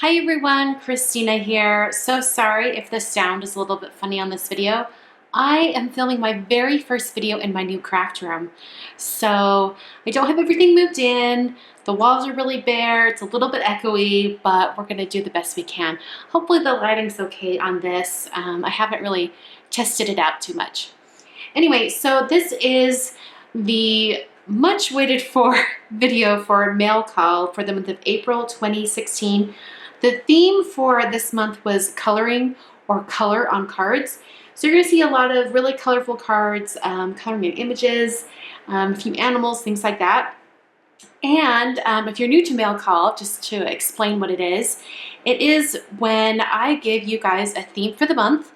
Hi everyone, Christina here. So sorry if the sound is a little bit funny on this video. I am filming my very first video in my new craft room. So I don't have everything moved in. The walls are really bare. It's a little bit echoey, but we're gonna do the best we can. Hopefully the lighting's okay on this. I haven't really tested it out too much. Anyway, so this is the much waited for video for mail call for the month of April 2016. The theme for this month was coloring or color on cards. So you're gonna see a lot of really colorful cards, coloring in images, a few animals, things like that. And if you're new to Mail Call, just to explain what it is when I give you guys a theme for the month,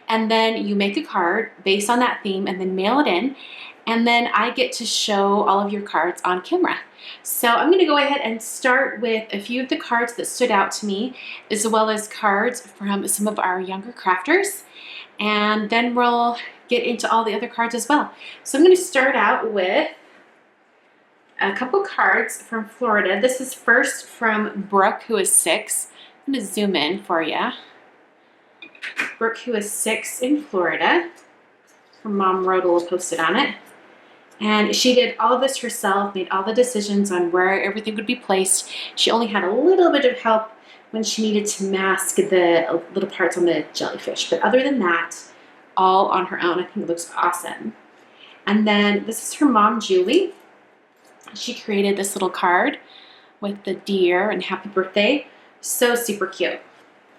and then you make a card based on that theme and then mail it in. And then I get to show all of your cards on camera. So I'm going to go ahead and start with a few of the cards that stood out to me, as well as cards from some of our younger crafters. And then we'll get into all the other cards as well. So I'm going to start out with a couple cards from Florida. This is first from Brooke, who is 6. I'm going to zoom in for you. Brooke, who is 6 in Florida. Her mom wrote a little post-it on it. And she did all of this herself, made all the decisions on where everything would be placed. She only had a little bit of help when she needed to mask the little parts on the jellyfish. But other than that, all on her own. I think it looks awesome. And then this is her mom, Julie. She created this little card with the deer and happy birthday. So super cute.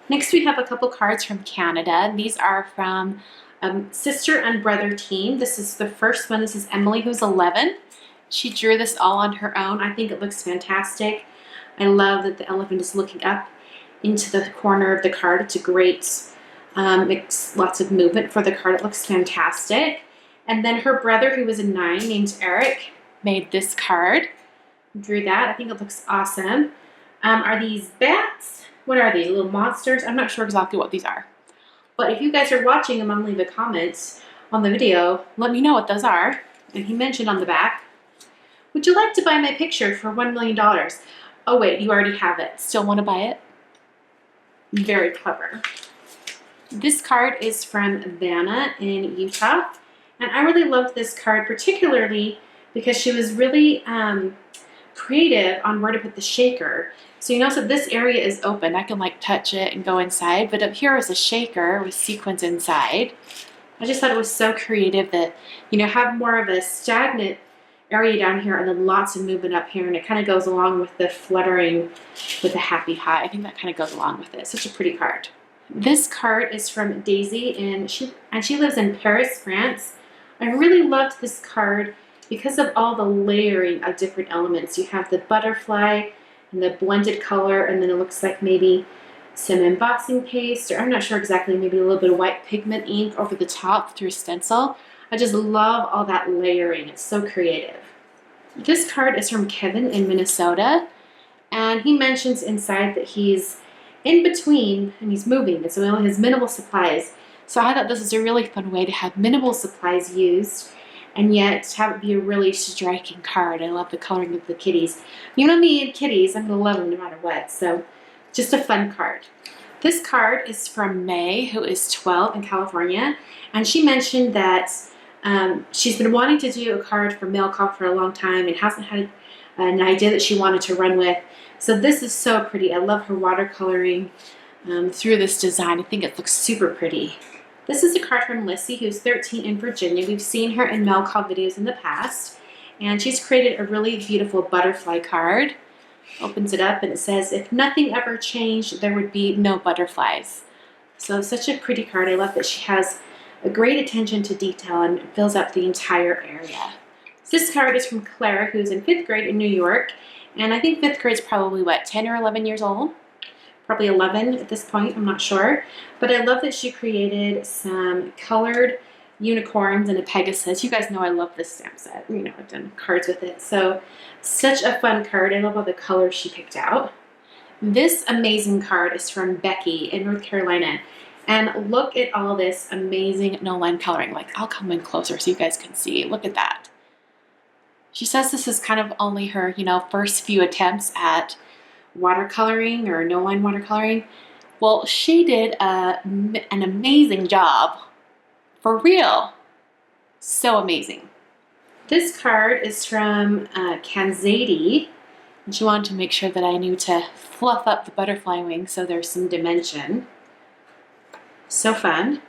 Next we have a couple cards from Canada. These are from sister and brother team. This is the first one. This is Emily, who's 11. She drew this all on her own. I think it looks fantastic. I love that the elephant is looking up into the corner of the card. It's a great mix, lots of movement for the card. It looks fantastic. And then her brother, who was a 9, named Eric, made this card. Drew that. I think it looks awesome. Are these bats? What are these? Little monsters? I'm not sure exactly what these are. But if you guys are watching them, leave a comment on the video. Let me know what those are. And he mentioned on the back, would you like to buy my picture for $1 million? Oh wait, you already have it. Still want to buy it? Very clever. This card is from Vanna in Utah. And I really loved this card, particularly because she was really creative on where to put the shaker. So you notice that this area is open. I can like touch it and go inside, but up here is a shaker with sequins inside. I just thought it was so creative that, you know, have more of a stagnant area down here and then lots of movement up here, and it kind of goes along with the fluttering with the happy high. I think that kind of goes along with it. Such a pretty card. This card is from Daisy, and she lives in Paris, France. I really loved this card because of all the layering of different elements. You have the butterfly and the blended color, and then it looks like maybe some embossing paste, or I'm not sure exactly, maybe a little bit of white pigment ink over the top through a stencil. I just love all that layering. It's so creative. This card is from Kevin in Minnesota, and he mentions inside that he's in between and he's moving, and so he only has minimal supplies. So I thought this is a really fun way to have minimal supplies used and yet have it be a really striking card. I love the coloring of the kitties. You know me and kitties, I'm going to love them no matter what. So just a fun card. This card is from May, who is 12 in California. And she mentioned that she's been wanting to do a card for Mail Call for a long time and hasn't had an idea that she wanted to run with. So this is so pretty. I love her watercoloring through this design. I think it looks super pretty. This is a card from Lissy, who's 13 in Virginia. We've seen her in Mail Call videos in the past, and she's created a really beautiful butterfly card. Opens it up and it says, if nothing ever changed, there would be no butterflies. So such a pretty card. I love that she has a great attention to detail and fills up the entire area. This card is from Clara, who's in 5th grade in New York, and I think 5th grade is probably, what, 10 or 11 years old? Probably 11 at this point, I'm not sure. But I love that she created some colored unicorns and a Pegasus. You guys know I love this stamp set. You know, I've done cards with it. So such a fun card. I love all the colors she picked out. This amazing card is from Becky in North Carolina. And look at all this amazing no-line coloring. Like, I'll come in closer so you guys can see. Look at that. She says this is kind of only her, you know, first few attempts at watercoloring or no line watercoloring. Well, she did an amazing job. For real. So amazing. This card is from Kanzadi, and she wanted to make sure that I knew to fluff up the butterfly wing so there's some dimension. So fun.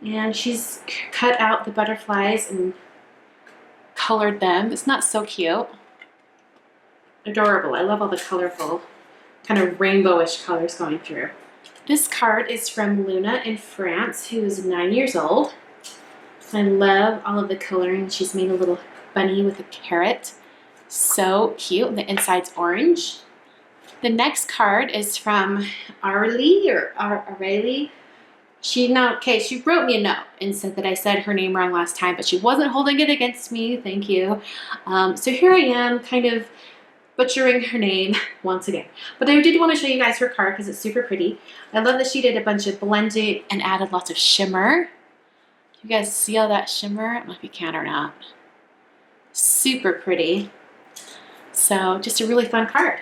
And she's cut out the butterflies and colored them. Isn't that so cute? Adorable. I love all the colorful, kind of rainbowish colors going through. This card is from Luna in France, who is 9 years old. I love all of the coloring. She's made a little bunny with a carrot. So cute. And the inside's orange. The next card is from Areli. She wrote me a note and said that I said her name wrong last time, but she wasn't holding it against me. Thank you. So here I am, kind of butchering her name once again. But I did want to show you guys her card because it's super pretty. I love that she did a bunch of blending and added lots of shimmer. You guys see all that shimmer? I don't know if you can or not. Super pretty. So just a really fun card.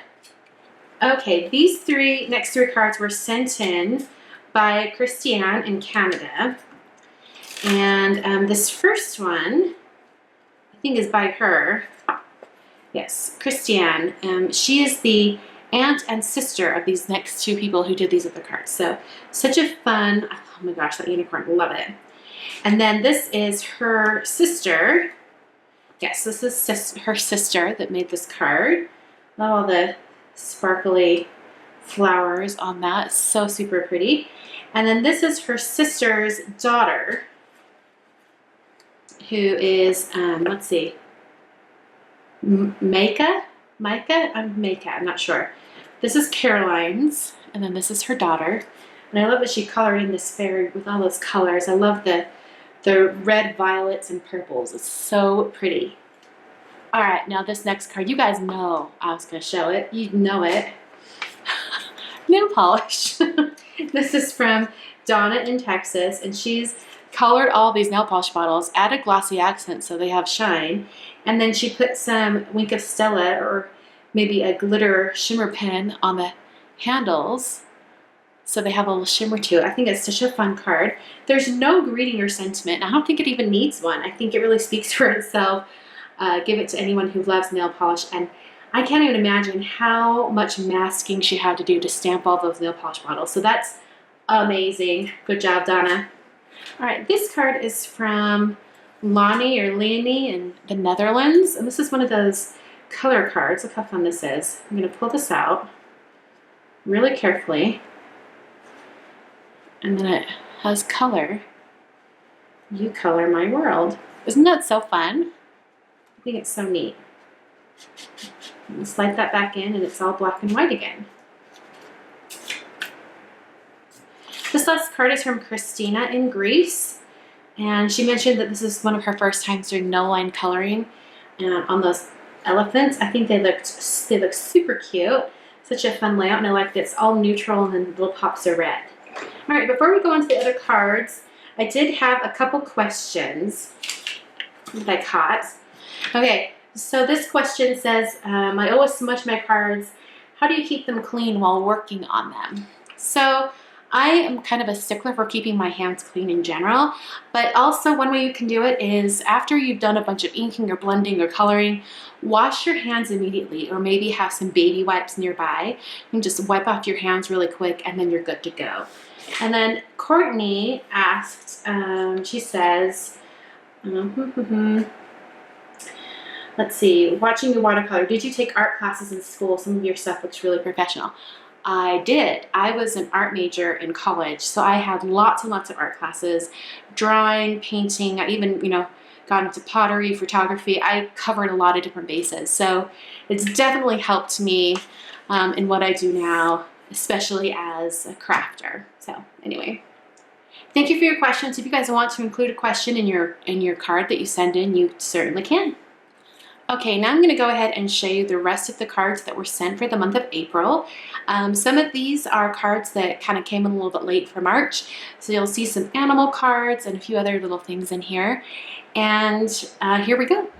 Okay, these next three cards were sent in by Christiane in Canada. And this first one, I think is by her. Yes, Christiane. She is the aunt and sister of these next two people who did these other cards. So such a fun, oh my gosh, that unicorn, love it. And then this is her sister. Yes, this is her sister that made this card. Love all the sparkly flowers on that. It's so super pretty. And then this is her sister's daughter, who is, let's see, Micah? I'm not sure. This is Caroline's, and then this is her daughter. And I love that she colored in this fairy with all those colors. I love the red, violets, and purples. It's so pretty. All right, now this next card, you guys know I was going to show it. You know it. Nail polish. This is from Donna in Texas, and she's colored all these nail polish bottles, added glossy accents so they have shine, and then she put some Wink of Stella or maybe a glitter shimmer pen on the handles so they have a little shimmer to it. I think it's such a fun card. There's no greeting or sentiment, and I don't think it even needs one. I think it really speaks for itself. Give it to anyone who loves nail polish, and I can't even imagine how much masking she had to do to stamp all those nail polish bottles. So that's amazing. Good job, Donna. All right, this card is from Lani in the Netherlands, and this is one of those color cards. Look how fun this is. I'm going to pull this out really carefully, and then it has color. You color my world. Isn't that so fun? I think it's so neat. Slide that back in and it's all black and white again. This last card is from Christina in Greece, and she mentioned that this is one of her first times doing no line coloring on those elephants. I think they look super cute. Such a fun layout, and I like that it's all neutral and then little pops of red. All right, before we go on to the other cards, I did have a couple questions that I caught. Okay. So this question says, I always smudge my cards. How do you keep them clean while working on them? So I am kind of a stickler for keeping my hands clean in general, but also one way you can do it is after you've done a bunch of inking or blending or coloring, wash your hands immediately, or maybe have some baby wipes nearby. You can just wipe off your hands really quick and then you're good to go. And then Courtney asked, she says, let's see, watching your watercolor. Did you take art classes in school? Some of your stuff looks really professional. I did. I was an art major in college, so I had lots and lots of art classes, drawing, painting. I even, got into pottery, photography. I covered a lot of different bases. So it's definitely helped me in what I do now, especially as a crafter. So anyway, thank you for your questions. If you guys want to include a question in your card that you send in, you certainly can. Okay, now I'm going to go ahead and show you the rest of the cards that were sent for the month of April. Some of these are cards that kind of came in a little bit late for March. So you'll see some animal cards and a few other little things in here. And here we go.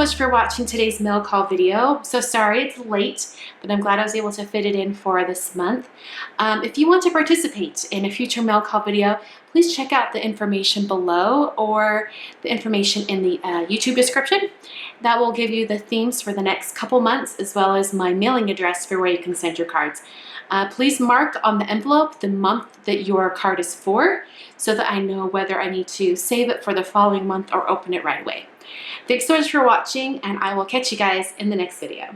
much for watching today's mail call video. So sorry it's late, but I'm glad I was able to fit it in for this month. If you want to participate in a future mail call video, please check out the information below or the information in the YouTube description. That will give you the themes for the next couple months, as well as my mailing address for where you can send your cards. Please mark on the envelope the month that your card is for, so that I know whether I need to save it for the following month or open it right away. Thanks so much for watching, and I will catch you guys in the next video.